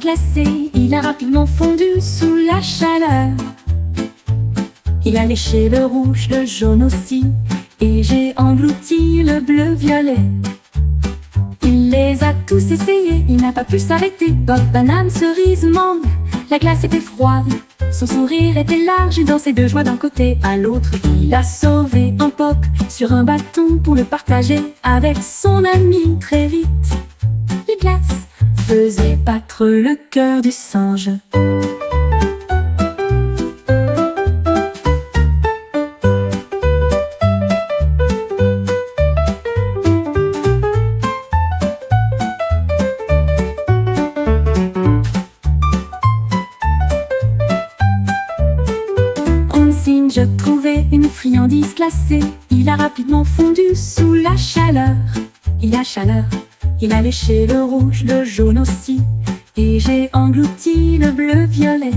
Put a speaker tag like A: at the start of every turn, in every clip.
A: glacé, il a rapidement fondu sous la chaleur. Il a léché le rouge, le jaune aussi, et j'ai englouti le bleu-violet. Il les a tous essayés, il n'a pas pu s'arrêter. Pop, banane, cerise, mangue, la glace était froide. Son sourire était large et dansait de joie d'un côté à l'autre. Il a sauvé un pop sur un bâton pour le partager avec son ami très vite. Les glaces faisaient battre le cœur du singe. Je trouvais une friandise glacée. Il a rapidement fondu sous la chaleur. Il a léché le rouge, le jaune aussi, et j'ai englouti le bleu-violet.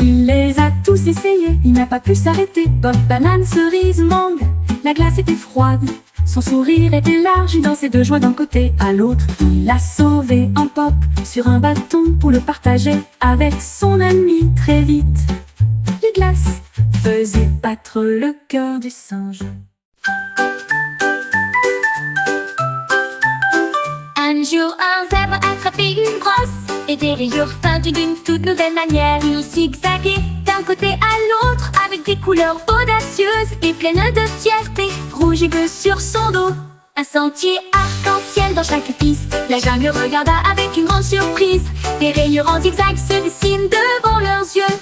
A: Il les a tous essayés, il n'a pas pu s'arrêter. Pop, banane, cerise, mangue, la glace était froide. Son sourire était large, il dansait de joie d'un côté à l'autre. Il a sauvé un pop sur un bâton pour le partager avec son ami très vite. Les glaces faisaient battre le cœur du singe.
B: Un jour, un zèbre attrapait une brosse et des rayures peintues d'une toute nouvelle manière. Il zigzaguait d'un côté à l'autre avec des couleurs audacieuses et pleines de fierté. Rouge et bleu sur son dos, un sentier arc-en-ciel dans chaque piste. La jungle regarda avec une grande surprise. Des rayures en zigzag se dessinent devant leurs yeux.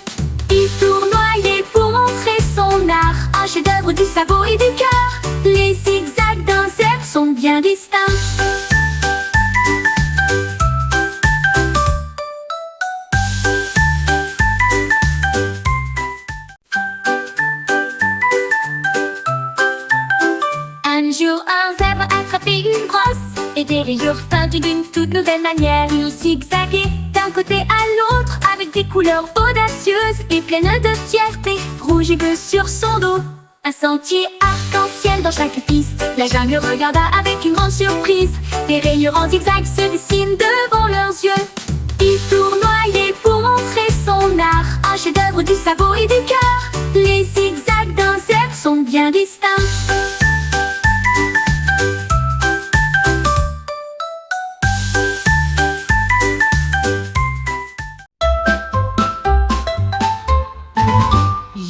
B: Il tournoyait pour montrer son art, un chef-d'œuvre du sabot et du cœur. Les zigzags d'un zèbre sont bien distincts. Un jour, un zèbre attrapait une brosse et des rayures peintues d'une toute nouvelle manière. Il zigzaguait d'un côté à l'autre avec des couleurs audacieuses et pleines de fierté. Rouge et bleu sur son dos, un sentier arc-en-ciel dans chaque piste. La jungle regarda avec une grande surprise. Des rayures en zigzag se dessinent devant leurs yeux. Il tournoyait pour montrer son art, un chef-d'œuvre du sabot et du cœur. Les zigzags d'un zèbre sont bien distincts.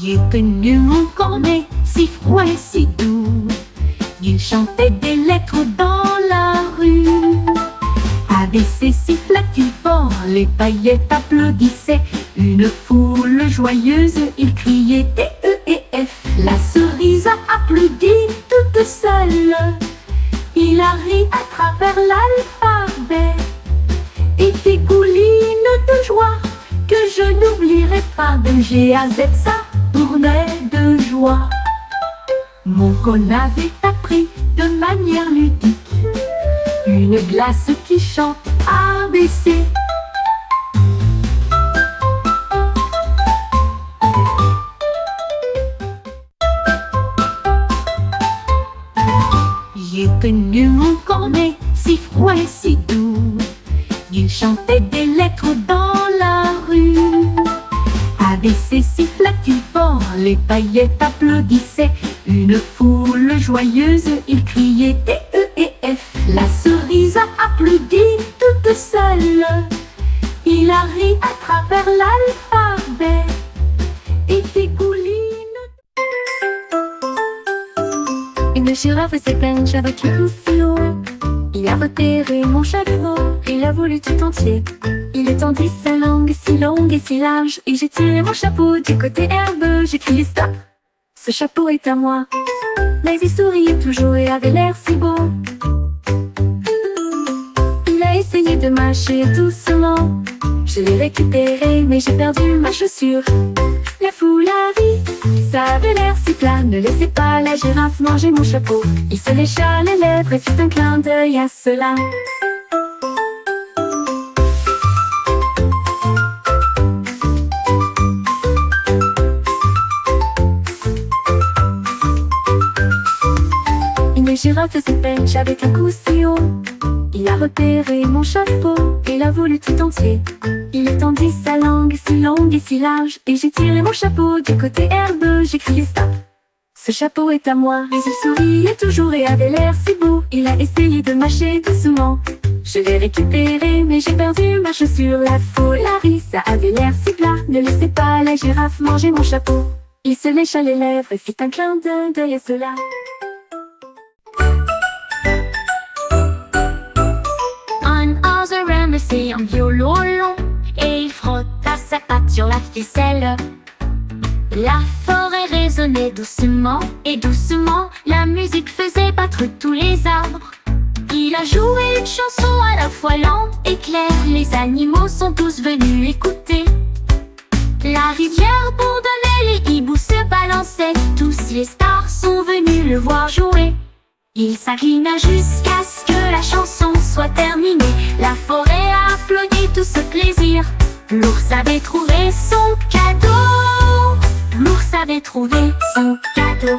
C: J'ai connu mon cornet, si froid et si doux. Il chantait des lettres dans la rue. Avec ses sifflatures forts, les paillettes applaudissaient. Une foule joyeuse, il criait T, E et F. La cerise a applaudi toute seule. Il a ri à travers l'alphabet et dégouline de joie que je n'oublierai pas. De G à Z, ça tournait de joie. Mon cône avait appris de manière ludique une glace qui chante ABC. J'ai connu mon cornet, si froid et si doux. Il chantait des lettres dans la rue. Avec ses sifflatures forts, les paillettes applaudissaient. Une foule joyeuse, il criait T, E et F. La cerise a applaudi toute seule. Il a ri à travers l'alphabet et dégouline.
A: Une girafe s'est planche avec une flot. Il a repéré mon chapeau, il a voulu tout entier. Il étendit sa langue si longue et si large, et j'ai tiré mon chapeau du côté herbeux. J'ai crié stop, ce chapeau est à moi. Mais il souriait toujours et avait l'air si beau. Il a essayé de marcher doucement. Je l'ai récupéré, mais j'ai perdu ma chaussure. La foule a ri, ça avait l'air si plat. Ne laissez pas la girafe manger mon chapeau. Il se lécha les lèvres et fit un clin d'œil à cela. Une girafe se pêche avec un coup si haut. Il a repéré mon chapeau et l'a voulu tout entier. Il étendit sa langue si longue et si large, et j'ai tiré mon chapeau du côté herbeux, j'ai crié stop. Ce chapeau est à moi, mais il souriait toujours et avait l'air si beau. Il a essayé de mâcher doucement. Je l'ai récupéré, mais j'ai perdu ma chaussure. La foule a ri, ça avait l'air si plat. Ne laissez pas la girafe manger mon chapeau. Il se lécha les lèvres et fit un clin d'œil à cela.
B: Un oiseau remercie un violon long et il frotta sa patte sur la ficelle. La forêt résonnait doucement et doucement la musique faisait battre tous les arbres. Il a joué une chanson à la fois lente et claire. Les animaux sont tous venus écouter. La rivière bourdonnait, les hiboux se balançaient. Tous les stars sont venus le voir jouer. Il s'inclina jusqu'à ce que la chanson soit terminée. La forêt a applaudi tout ce plaisir. L'ours avait trouvé son cadeau. L'ours avait trouvé son cadeau.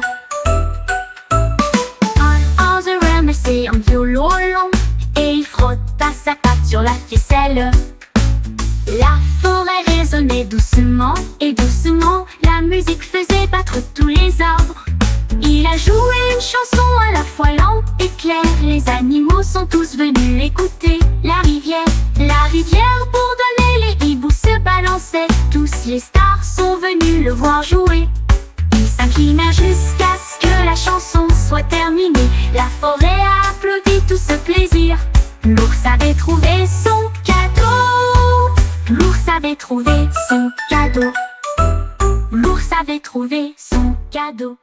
B: Un oiseau remercie un violon long et il frotta sa patte sur la ficelle. La forêt résonnait doucement et doucement la musique faisait battre tous les arbres. Il a joué une chanson à la fois lente et claire. Les animaux sont tous venus écouter. La rivière bourdonnait, les hiboux se balançaient. Tous les stars sont venus le voir jouer. Il s'inclina jusqu'à ce que la chanson soit terminée. La forêt a applaudi tout ce plaisir. L'ours avait trouvé son cadeau. L'ours avait trouvé son cadeau. L'ours avait trouvé son cadeau.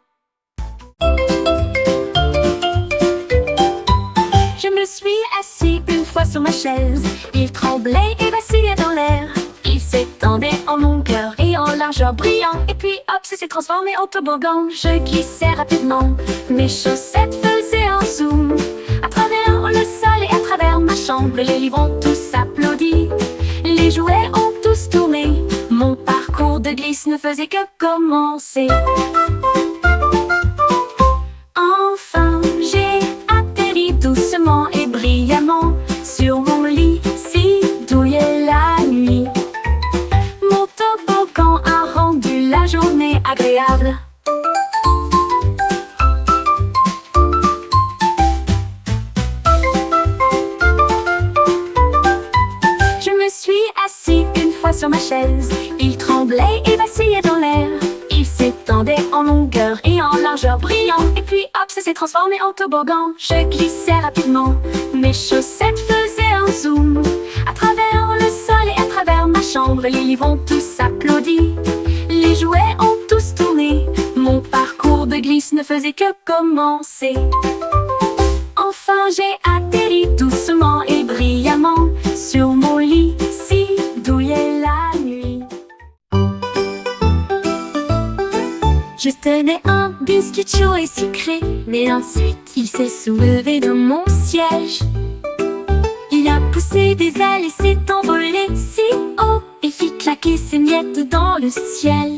A: Je me suis assis une fois sur ma chaise. Il tremblait et vacillait dans l'air. Il s'étendait en longueur et en largeur brillant. Et puis hop, ça s'est transformé en toboggan. Je glissais rapidement, mes chaussettes faisaient un zoom. À travers le sol et à travers ma chambre, les livres ont tous applaudi. Les jouets ont tous tourné. Mon parcours de glisse ne faisait que commencer. Enfin, j'ai atterri doucement et brillamment sur mon lit si douillet la nuit. Mon toboggan a rendu la journée agréable. Je me suis assis une fois sur ma chaise. Il tremblait et vacillait dans l'air. Il s'étendait en longueur et en largeur brillant. Et puis hop, ça s'est transformé en toboggan. Je glissais rapidement, mes chaussettes faisaient un zoom. À travers le sol et à travers ma chambre, les livres ont tous applaudi. Les jouets ont tous tourné. Mon parcours de glisse ne faisait que commencer. Enfin j'ai atterri doucement et brillamment sur mon lit si douillet la nuit. Je tenais un biscuit chaud et sucré, mais ensuite il s'est soulevé de mon siège. Il a poussé des ailes et s'est envolé si haut et fit claquer ses miettes dans le ciel.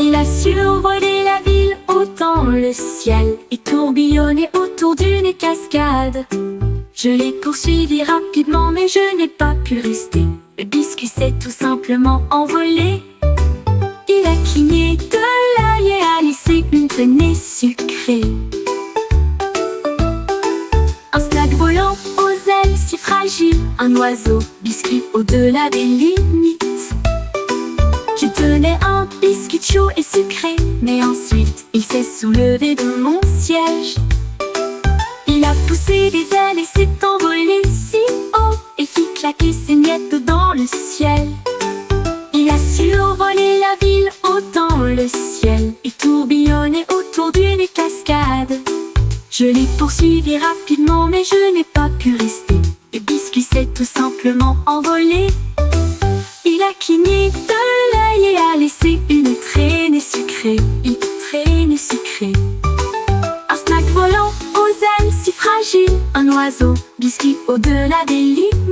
A: Il a survolé la ville dans le ciel et tourbillonné autour d'une cascade. Je l'ai poursuivi rapidement, mais je n'ai pas pu rester. Le biscuit s'est tout simplement envolé. Il a cligné de l'œil et a laissé une traînée sucrée. Un snack volant aux ailes si fragiles, un oiseau biscuit au-delà des limites. Je tenais un biscuit chaud et sucré, mais ensuite il s'est soulevé de mon siège. Il a poussé des ailes et s'est envolé si haut et fit claquer ses miettes dans le ciel. Il a survolé la ville dans le ciel et tourbillonné autour d'une cascade. Je l'ai poursuivi rapidement, mais je n'ai pas pu rester. Le biscuit s'est tout simplement envolé. Il a cligné de l'œil et a laissé une traînée sucrée. Une traînée sucrée. Un snack volant aux ailes si fragiles, un oiseau biscuit au-delà des limites.